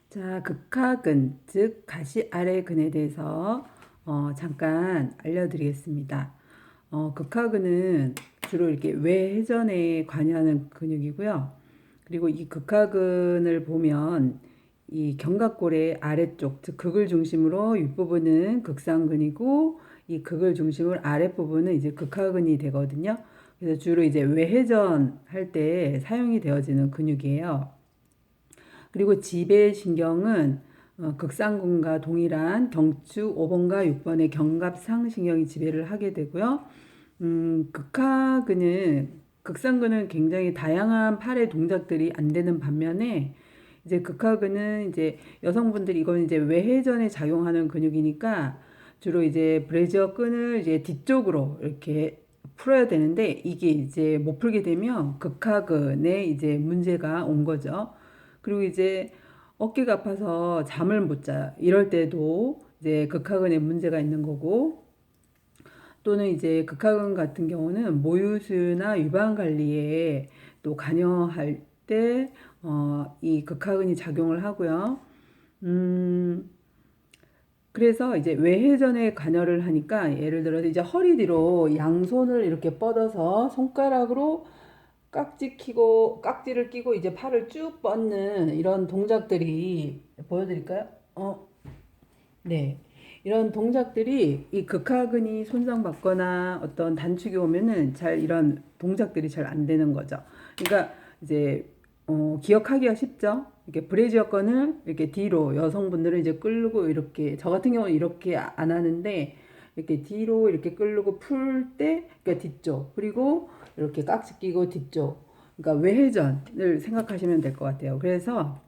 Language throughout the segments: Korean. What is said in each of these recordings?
자, 극하근, 즉 가시 아래 근에 대해서 잠깐 알려드리겠습니다. 극하근은 주로 이렇게 외회전에 관여하는 근육이고요. 그리고 이 극하근을 보면 이 견갑골의 아래쪽, 즉 극을 중심으로 윗부분은 극상근이고 이 극을 중심으로 아랫부분은 이제 극하근이 되거든요. 그래서 주로 이제 외회전 할 때 사용이 되어지는 근육이에요. 그리고 지배신경은 극상근과 동일한 경추 5번과 6번의 견갑상신경이 지배를 하게 되고요. 극하근은 극상근은 굉장히 다양한 팔의 동작들이 안 되는 반면에 이제 극하근은 이제 여성분들이 이건 이제 외회전에 작용하는 근육이니까 주로 이제 브래지어 끈을 이제 뒤쪽으로 이렇게 풀어야 되는데 이게 이제 못 풀게 되면 극하근에 이제 문제가 온 거죠. 그리고 이제 어깨가 아파서 잠을 못 자요. 이럴 때도 이제 극하근에 문제가 있는 거고 또는 이제 극하근 같은 경우는 모유수유나 유방 관리에 또 관여할 때 이 극하근이 작용을 하고요. 음, 그래서 이제 외회전에 관여를 하니까 예를 들어서 이제 허리 뒤로 양손을 이렇게 뻗어서 손가락으로 깍지를 끼고 이제 팔을 쭉 뻗는 이런 동작들이 보여드릴까요? 네. 이런 동작들이 이 극하근이 손상받거나 어떤 단축이 오면은 잘 이런 동작들이 잘 안 되는 거죠. 그러니까 이제 기억하기가 쉽죠. 이렇게 브래지어 건을 이렇게 뒤로 여성분들은 이제 끌고 이렇게 저 같은 경우는 이렇게 안 하는데 이렇게 뒤로 이렇게 끌고 풀 때 그러니까 뒤쪽 그리고 이렇게 깍지 끼고 뒤쪽 그러니까 외회전을 생각하시면 될 것 같아요. 그래서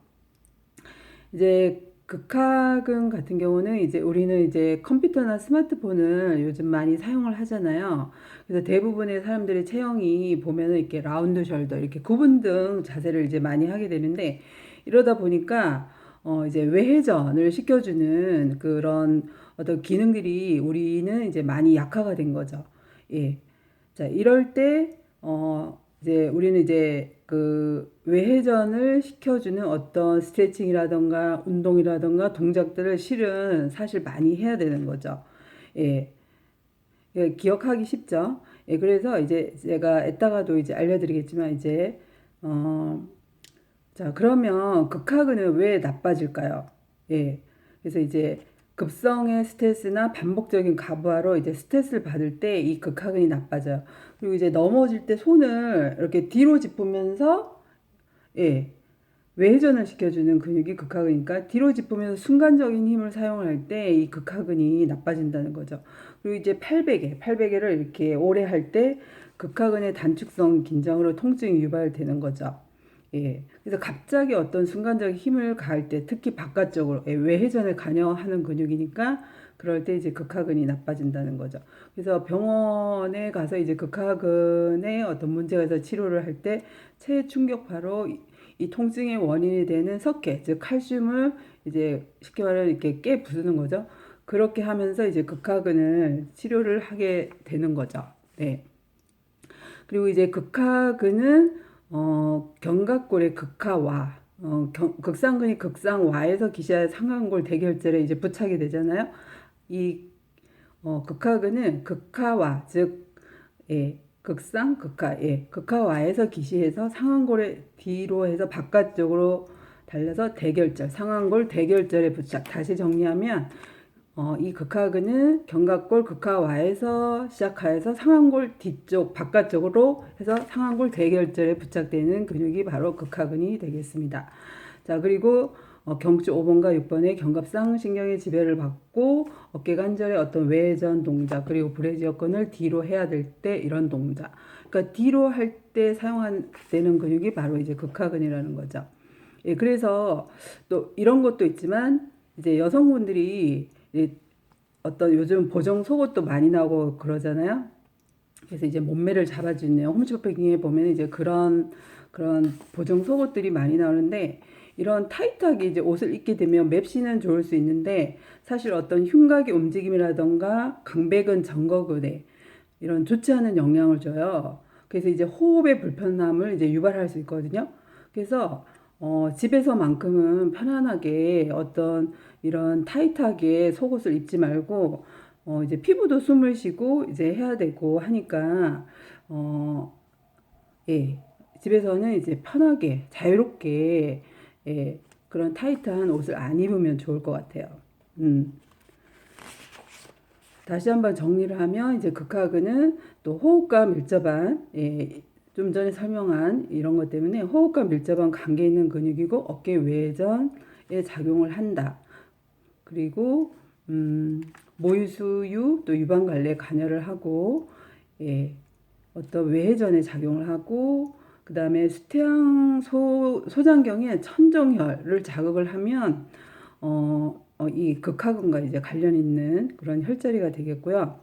이제 극하근 같은 경우는 이제 우리는 이제 컴퓨터나 스마트폰을 요즘 많이 사용을 하잖아요. 그래서 대부분의 사람들의 체형이 보면은 이렇게 라운드 숄더 이렇게 구분 등 자세를 이제 많이 하게 되는데 이러다 보니까 이제 외회전을 시켜주는 그런 어떤 기능들이 우리는 이제 많이 약화가 된 거죠. 예. 자, 이럴 때, 이제 우리는 이제 그 외회전을 시켜주는 어떤 스트레칭이라던가 운동이라던가 동작들을 실은 사실 많이 해야 되는 거죠. 예. 예, 기억하기 쉽죠. 예, 그래서 이제 제가 이따가도 이제 알려드리겠지만 이제, 어, 자, 그러면 극하근은 왜 나빠질까요? 예. 그래서 이제 급성의 스트레스나 반복적인 과부하로 이제 스트레스를 받을 때 이 극하근이 나빠져요. 그리고 이제 넘어질 때 손을 이렇게 뒤로 짚으면서 예. 외회전을 시켜주는 근육이 극하근이니까 뒤로 짚으면서 순간적인 힘을 사용할 때 이 극하근이 나빠진다는 거죠. 그리고 이제 팔베개를 이렇게 오래 할 때 극하근의 단축성 긴장으로 통증이 유발되는 거죠. 예. 그래서 갑자기 어떤 순간적인 힘을 가할 때 특히 바깥쪽으로 예, 외회전에 관여하는 근육이니까 그럴 때 이제 극하근이 나빠진다는 거죠. 그래서 병원에 가서 이제 극하근에 어떤 문제가 있어서 치료를 할 때 체충격파로 이 통증의 원인이 되는 석회, 즉 칼슘을 이제 쉽게 말하면 이렇게 깨 부수는 거죠. 그렇게 하면서 이제 극하근을 치료를 하게 되는 거죠. 네. 그리고 이제 극하근은 견갑골의 극하와 극상근이 극상와에서 기시하여 상완골 대결절에 이제 부착이 되잖아요. 이 극하근은 극하와 즉 예, 극상 극하 예, 극하와에서 기시해서 상완골의 뒤로 해서 바깥쪽으로 달려서 대결절 상완골 대결절에 부착. 다시 정리하면 이 극하근은 견갑골 극하와에서 시작하여서 상완골 뒤쪽 바깥쪽으로 해서 상완골 대결절에 부착되는 근육이 바로 극하근이 되겠습니다. 자, 그리고 경추 5번과 6번의 견갑상신경의 지배를 받고 어깨 관절의 어떤 외전 동작 그리고 브래지어건을 뒤로 해야 될 때 이런 동작. 그러니까 뒤로 할 때 사용되는 근육이 바로 이제 극하근이라는 거죠. 예, 그래서 또 이런 것도 있지만 이제 여성분들이 이제 어떤 요즘 보정 속옷도 많이 나오고 그러잖아요. 그래서 이제 몸매를 잡아주는 홈쇼핑에 보면 이제 그런 보정 속옷들이 많이 나오는데 이런 타이트하게 이제 옷을 입게 되면 맵시는 좋을 수 있는데 사실 어떤 흉곽의 움직임이라던가 강백은 점거근에 이런 좋지 않은 영향을 줘요. 그래서 이제 호흡의 불편함을 이제 유발할 수 있거든요. 그래서 집에서만큼은 편안하게 어떤 이런 타이트하게 속옷을 입지 말고 이제 피부도 숨을 쉬고 이제 해야 되고 하니까 어, 예, 집에서는 이제 편하게 자유롭게 예, 그런 타이트한 옷을 안 입으면 좋을 것 같아요. 음. 다시 한번 정리를 하면 이제 극하근은 또 호흡과 밀접한 좀 전에 설명한 이런 것 때문에 호흡과 밀접한 관계 있는 근육이고 어깨 외전에 작용을 한다. 그리고 모유수유 또 유방 관리에 관여를 하고 예, 어떤 외회전에 작용을 하고 그 다음에 수태양 소장경의 천정혈을 자극을 하면 이 극하근과 이제 관련 있는 그런 혈자리가 되겠고요.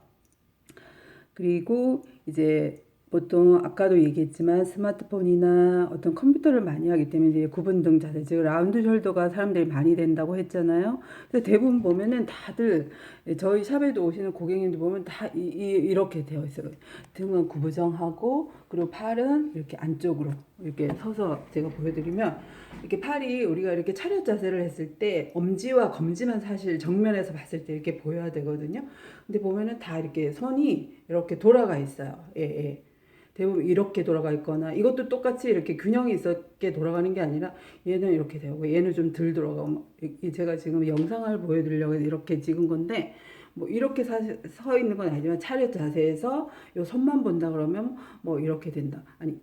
그리고 이제 보통 아까도 얘기했지만 스마트폰이나 어떤 컴퓨터를 많이 하기 때문에 이제 구분등 자세, 즉 라운드 숄더가 사람들이 많이 된다고 했잖아요. 근데 대부분 보면은 다들 저희 샵에도 오시는 고객님들 보면 다 이렇게 되어 있어요. 등은 구부정하고 그리고 팔은 이렇게 안쪽으로 이렇게 서서 제가 보여드리면 이렇게 팔이 우리가 이렇게 차렷 자세를 했을 때 엄지와 검지만 사실 정면에서 봤을 때 이렇게 보여야 되거든요. 근데 보면은 다 이렇게 선이 이렇게 돌아가 있어요. 예, 예. 대부분 이렇게 돌아가 있거나 이것도 똑같이 이렇게 균형이 있게 돌아가는 게 아니라 얘는 이렇게 되고 얘는 좀 덜 돌아가고 제가 지금 영상을 보여드리려고 이렇게 찍은 건데 뭐 이렇게 서 있는 건 아니지만 차렷 자세에서 요 손만 본다 그러면 뭐 이렇게 된다. 아니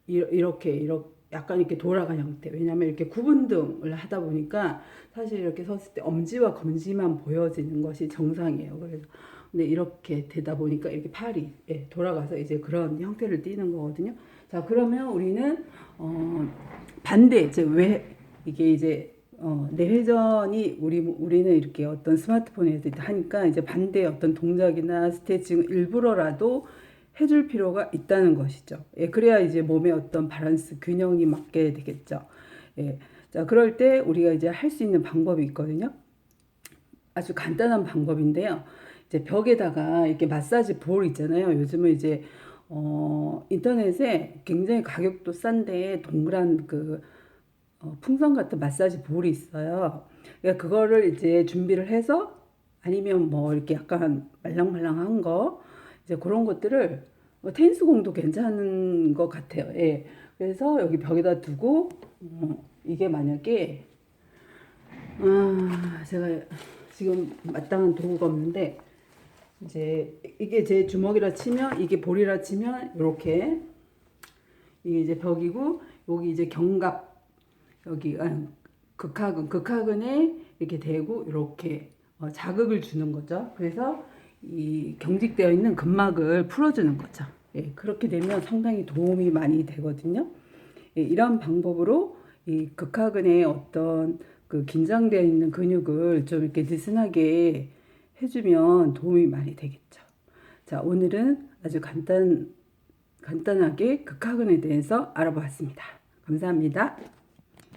이렇게 약간 이렇게 돌아간 형태. 왜냐하면 이렇게 구분등을 하다 보니까 사실 이렇게 섰을 때 엄지와 검지만 보여지는 것이 정상이에요. 그래서 근데 이렇게 되다 보니까 이렇게 팔이 돌아가서 이제 그런 형태를 띠는 거거든요. 자, 그러면 우리는 반대 이제 왜 이게 이제 뇌회전이 우리는 이렇게 어떤 스마트폰에서 하니까 이제 반대의 어떤 동작이나 스트레칭 일부러라도 해줄 필요가 있다는 것이죠. 예, 그래야 이제 몸의 어떤 밸런스, 균형이 맞게 되겠죠. 예, 자, 그럴 때 우리가 이제 할 수 있는 방법이 있거든요. 아주 간단한 방법인데요. 이제 벽에다가 이렇게 마사지 볼 있잖아요. 요즘은 이제 인터넷에 굉장히 가격도 싼데 동그란 그 풍선 같은 마사지 볼이 있어요. 그러니까 그거를 이제 준비를 해서 아니면 뭐 이렇게 약간 말랑말랑한 거 이제 그런 것들을 테니스 공도 괜찮은 것 같아요. 예. 그래서 여기 벽에다 두고 이게 만약에 제가 지금 마땅한 도구가 없는데 이제 이게 제 주먹이라 치면 이게 볼이라 치면 이렇게 이게 이제 벽이고 여기 이제 견갑 여기 극하근에 이렇게 대고 이렇게 자극을 주는 거죠. 그래서 이 경직되어 있는 근막을 풀어주는 거죠. 예, 그렇게 되면 상당히 도움이 많이 되거든요. 예, 이런 방법으로 이 극하근의 어떤 그 긴장되어 있는 근육을 좀 이렇게 느슨하게 해주면 도움이 많이 되겠죠. 자, 오늘은 아주 간단하게 극하근에 대해서 알아보았습니다. 감사합니다.